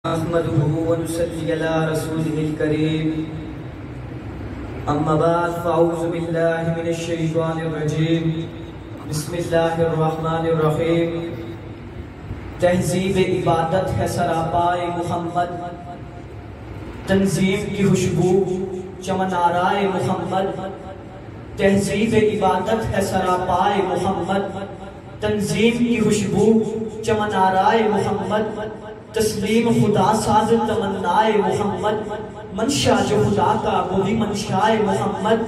نحمده ونصلي على رسوله الكريم اما بعد فاعوذ باللہ من الشیطان الرجیم بسم اللہ الرحمن الرحیم تہذیب عبادت ہے سراپائے محمد تنظیم کی خوشبو چمن آرائے محمد تہذیب عبادت ہے سراپائے محمد تنظیم کی خوشبو چمن آرائے محمد تسلیم خدا ساز تمنائے محمد منشا جو خدا کا وہی منشائے محمد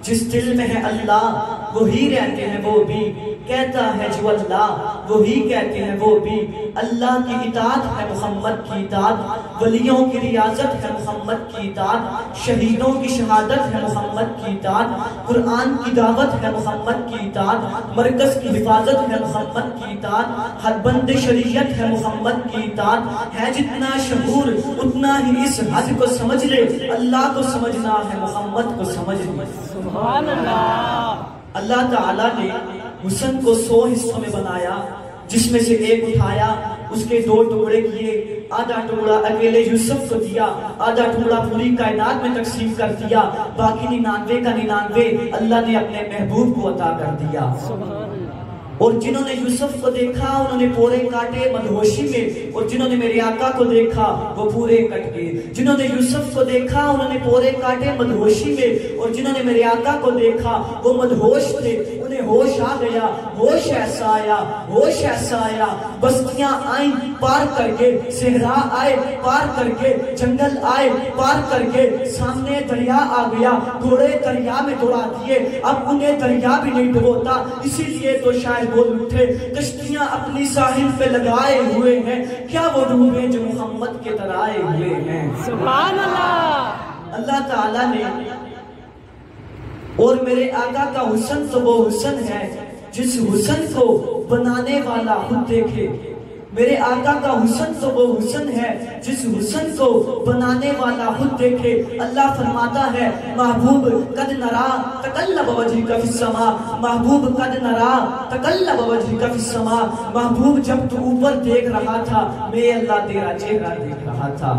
جس دل میں ہے اللہ وہی رہتے ہیں وہ بھی کہتا ہے جو اللہ وہی کہتے ہیں وہ بھی اللہ کی اطاعت ہے محمد کی اطاعت ولیوں کی ریاضت ہے محمد کی اطاعت شہیدوں کی شہادت ہے محمد کی اطاعت قرآن کی دعوت ہے محمد کی اطاعت مرکز کی حفاظت ہے محمد کی اطاعت حد بند شریعت ہے محمد کی اطاعت ہے جتنا شعور اتنا ہی اس حد کو سمجھ لے اللہ کو سمجھنا ہے محمد کو سمجھ لے سبحان اللہ اللہ تعالیٰ نے حسن کو 100 حصوں میں بنایا جس میں سے ایک اٹھایا اس کے 2 ٹکڑے کیے آدھا ٹکڑا اکیلے یوسف کو دیا آدھا ٹکڑا پوری کائنات میں تقسیم کر دیا باقی 99 کا 99 اللہ نے اپنے محبوب کو عطا کر دیا اور جنہوں نے یوسف کو دیکھا انہوں نے پورے کاٹے مدہوشی میں اور جنہوں نے میرے آقا کو دیکھا وہ پورے کٹ گئے جنہوں نے یوسف کو دیکھا انہوں نے پورے کاٹے مدہوشی میں اور جنہوں نے میرے آقا کو دیکھا وہ مدہوش تھے انہیں ہوش آ گیا ہوش ایسا آیا بستیاں آئیں پار کر کے صحرا آئے پار کر کے جنگل آئے پار کر کے سامنے دریا آ گیا گھوڑے دریا میں دوڑا دیے اب انہیں دریا بھی نہیں ڈبوتا اسی لیے تو شاید بول اٹھے کشتیاں اپنی ساحل پہ لگائے ہوئے ہیں کیا وہ ڈوبے جو محمد کے ترائے ہوئے ہیں سبحان اللہ اللہ تعالیٰ نے اور میرے آقا کا حسن تو وہ حسن ہے جس حسن کو بنانے والا خود دیکھے میرے آقا کا حسن تو وہ حسن ہے جس حسن کو بنانے والا خود دیکھے اللہ فرماتا ہے محبوب قد نرا تقلب وجهك في السماء محبوب قد نرا تقلب وجهك في السماء محبوب جب تو اوپر دیکھ رہا تھا میں اللہ تیرا چہرہ دیکھ رہا تھا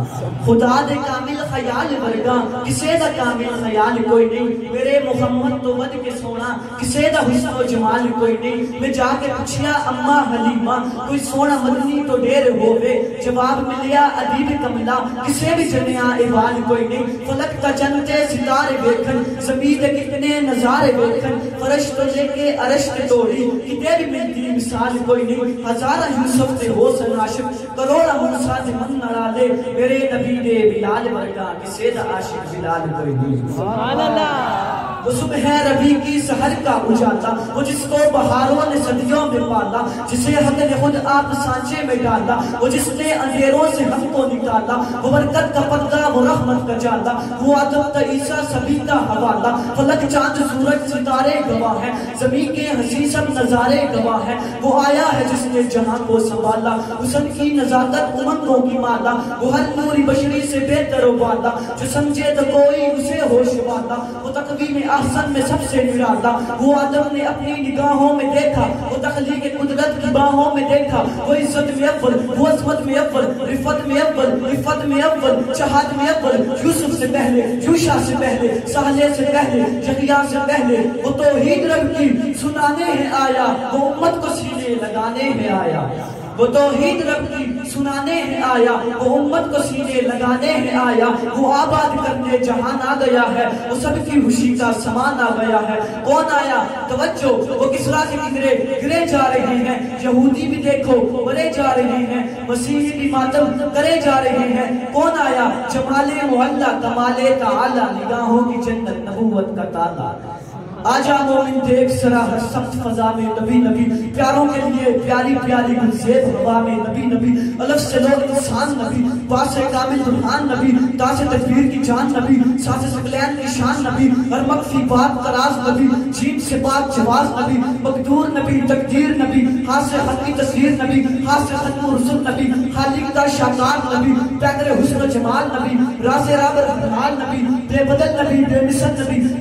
خدا دے کامل خیال ورگا کسے دا کامل خیال کوئی نہیں میرے محمد تو ود کے سونا کسے دا حسن و جمال کوئی نہیں میں جا کے پوچھیا اما حلیمہ کوئی سونا مدنی تو دیر ہوئے جواب ملیا عدیب کملا کسے بھی جنیا احوال کوئی نہیں فلک تا جنتے ستارے بیکھن زمین کتنے نظارے بیکھن فرش تو لے کے عرش کے توڑی کتے بھی ملتی مثال کوئی نہیں ہزارہ یوسف تے ہو سناشق کروڑا موسیٰ تے من نرالے میرے نبی دے بلال ورگا کسے دا عاشق بلال کوئی نہیں سبحان اللہ وہ صبح ربی کی سحر کا اجالا وہ جس کو بہاروں نے صدیوں میں پالا جسے حق نے خود آپ سانچے میں ڈالا وہ جس نے اندھیروں سے ہم کو نکالا وہ برکت کا پردہ وہ رحمت کا جالا وہ آدم تا عیسیٰ سبھی کا حوالہ فلک چاند سورج ستارے گواہ ہے زمین کے حسین سب نظارے گواہ ہے وہ آیا ہے جس نے جہاں کو سنبھالا حسن کی نزاکت امنگوں کی مالا وہ ہر نوری بشری سے بہتر و بالا جو سمجھے تو کوئی اسے ہوش والا وہ تقویم احسن میں سب سے نرالا وہ آدم نے اپنی نگاہوں میں دیکھا وہ تخلیق قدرت کی باہوں میں دیکھا وہ عزت میں اول وہ عظمت میں اول رفت میں اول عفت میں اول شہادت میں اول یوسف سے پہلے یوشع سے پہلے صالح سے پہلے یحییٰ سے پہلے وہ توحید رب کی سنانے ہے آیا وہ امت کو سینے لگانے ہے آیا وہ توحید رب کی سنانے ہے آیا وہ امت کو سینے لگانے ہے آیا وہ آباد کرنے جہان آ گیا ہے وہ سب کی خوشی کا سامان آ گیا ہے کون آیا توجہ وہ کسرا کے گرے جا رہے ہیں یہودی بھی دیکھو مرے جا رہے ہیں مسیحی بھی ماتم کرے جا رہے ہیں کون آیا جمال معلا کمال تعالی نگاہوں کی جنت نبوت کا تالا آجا مومن دیکھ سرا ہر سخت فضا میں نبی نبی پیاروں کے لیے پیاری پیاری گلزیب ہوا میں نبی نبی الف سے لوگ انسان نبی باس کامل درحان نبی تاج تکبیر کی جان نبی ساز سکلین کی شان نبی ہر مکفی بات قراز نبی جیم سے پاک جواز نبی مقدور نبی تقدیر نبی ہاتھ سے خط کی تصویر نبی ہاتھ سے ختم رسول نبی خالق کا شاکار نبی پیکر حسن و جمال نبی راز رابر حمال نبی بے بدل نبی بے مثل نبی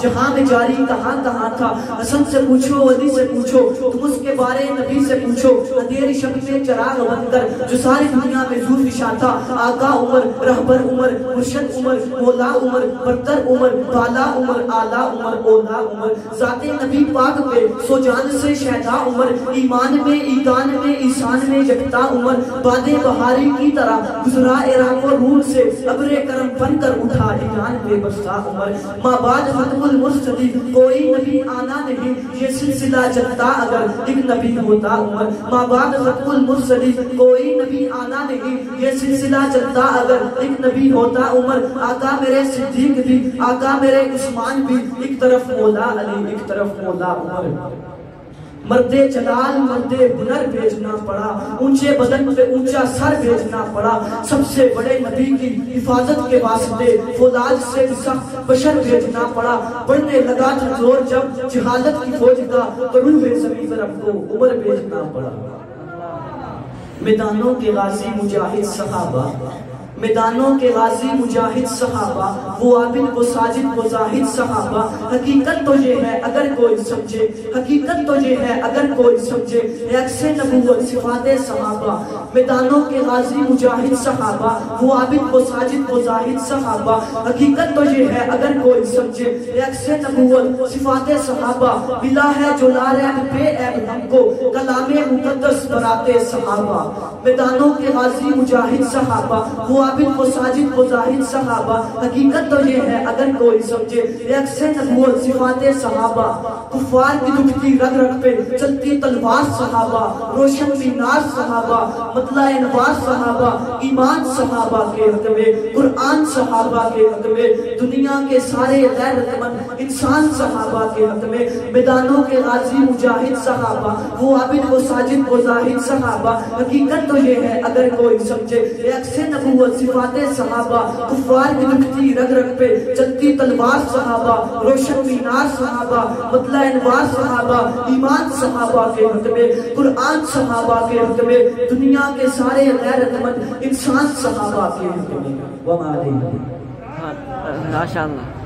جہاں میں جاری کہاں کہاں تھا. حسن سے پوچھو علی سے پوچھو تم اس کے بارے نبی سے پوچھو. اندھیری شب میں چراغ بن کر جو ساری دنیا میں نور نشاں تھا. آقا عمر رہبر عمر مرشد عمر مولا عمر برتر عمر بالا عمر اعلیٰ عمر اولا عمر. ذات نبی پاک پہ سو جان سے شہدا عمر. ایمان میں ایدان میں ایسان میں یکتا عمر. باد بہاری کی طرح گزرا عراق و روم سے ابر کرم بن کر اٹھا ایران بے بستا عمر. ماں بعد ختم المرسلین کوئی نبی آنا نہیں یہ سلسلہ چلتا اگر ایک نبی ہوتا عمر. ماں بعد ختم المرسلین کوئی نبی آنا نہیں یہ سلسلہ چلتا اگر ایک نبی ہوتا عمر. آقا میرے صدیق بھی آقا میرے عثمان بھی ایک طرف مولا علی ایک طرف مولا عمر. مرد جلال مرد ہنر بھیجنا پڑا. اونچے بدن پہ اونچا سر بھیجنا پڑا. سب سے بڑے نبی کی حفاظت کے واسطے فولاد سے سخت بشر بھیجنا پڑا. بڑھنے لگا تھا زور جب جہالت کی فوج کا تو روح زمین پر اب کو عمر بھیجنا پڑا. میدانوں کے غازی مجاہد صحابہ میدانوں کے غازی مجاہد صحابہ وہ عابد وہ ساجد وہ زاہد صحابہ. حقیقت تو یہ ہے اگر کوئی سمجھے حقیقت تو یہ ہے اگر کوئی سمجھے عکس نبوت صفات صحابہ. میدانوں کے غازی مجاہد صحابہ وہ عابد وہ ساجد وہ زاہد صحابہ. حقیقت تو یہ ہے اگر کوئی سمجھے عکس نبوت صفات صحابہ. ملا ہے جو لا ریب بے عیب ہم کو کلام مقدس براتے صحابہ. میدانوں کے غازی مجاہد صحابہ وہ عابد وہ ساجد وہ زاہد صحابہ. حقیقت تو یہ ہے اگر کوئی سمجھے عکس نبوت صفات صحابہ. کفار کی دکھتی رگ رگ پہ چلتی تلوار صحابہ. روشن مینار صحابہ مطلع انوار صحابہ. ایمان صحابہ کے حق میں قرآن صحابہ کے حق میں دنیا کے سارے غیرت مند انسان صحابہ کے حق میں. میدانوں کے غازی مجاہد صحابہ وہ عابد وہ ساجد وہ زاہد صحابہ. حقیقت تو یہ ہے اگر کوئی سمجھے عکس نبوت صفات صحابہ. کفار کی دکھتی رگ رگ پہ چلتی تلوار صحابہ. روشن مینار صحابہ مطلع انوار صحابہ. ایمان صحابہ کے حق میں قرآن صحابہ کے حق میں دنیا کے سارے غیرت مند انسان صحابہ کے حق میں. وما علیہ. ماشاءاللہ.